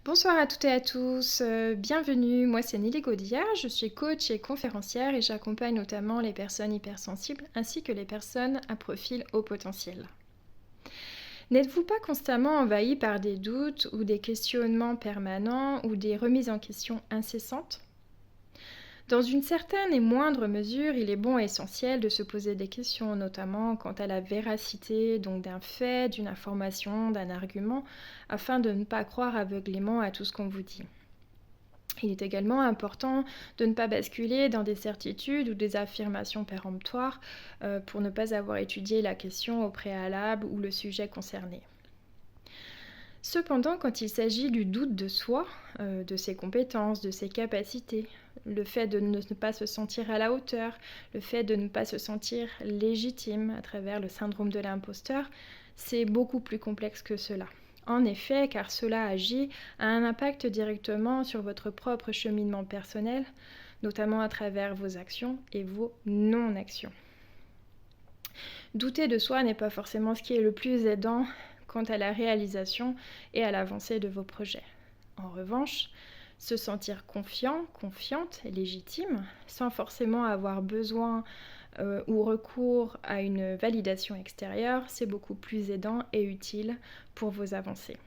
Bonsoir à toutes et à tous, bienvenue. Moi c'est Nelly Godillard, je suis coach et conférencière et j'accompagne notamment les personnes hypersensibles ainsi que les personnes à profil haut potentiel. N'êtes-vous pas constamment envahi par des doutes ou des questionnements permanents ou des remises en question incessantes ? Dans une certaine et moindre mesure, il est bon et essentiel de se poser des questions, notamment quant à la véracité donc d'un fait, d'une information, d'un argument, afin de ne pas croire aveuglément à tout ce qu'on vous dit. Il est également important de ne pas basculer dans des certitudes ou des affirmations péremptoires pour ne pas avoir étudié la question au préalable ou le sujet concerné. Cependant, quand il s'agit du doute de soi, de ses compétences, de ses capacités, le fait de ne pas se sentir à la hauteur, le fait de ne pas se sentir légitime à travers le syndrome de l'imposteur, c'est beaucoup plus complexe que cela. En effet, car cela agit à un impact directement sur votre propre cheminement personnel, notamment à travers vos actions et vos non-actions. Douter de soi n'est pas forcément ce qui est le plus aidant quant à la réalisation et à l'avancée de vos projets. En revanche, se sentir confiant, confiante, légitime, sans forcément avoir besoin ou recours à une validation extérieure, c'est beaucoup plus aidant et utile pour vos avancées.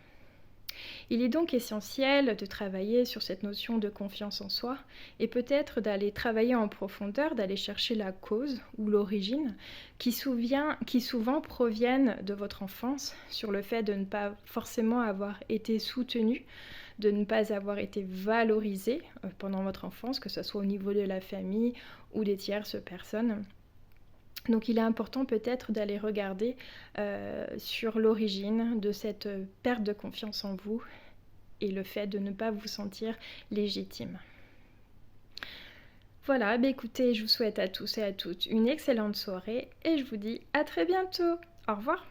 Il est donc essentiel de travailler sur cette notion de confiance en soi et peut-être d'aller travailler en profondeur, d'aller chercher la cause ou l'origine qui souvent proviennent de votre enfance, sur le fait de ne pas forcément avoir été soutenu, de ne pas avoir été valorisé pendant votre enfance, que ce soit au niveau de la famille ou des tierces personnes. Donc il est important peut-être d'aller regarder sur l'origine de cette perte de confiance en vous et le fait de ne pas vous sentir légitime. Voilà, écoutez, je vous souhaite à tous et à toutes une excellente soirée et je vous dis à très bientôt. Au revoir.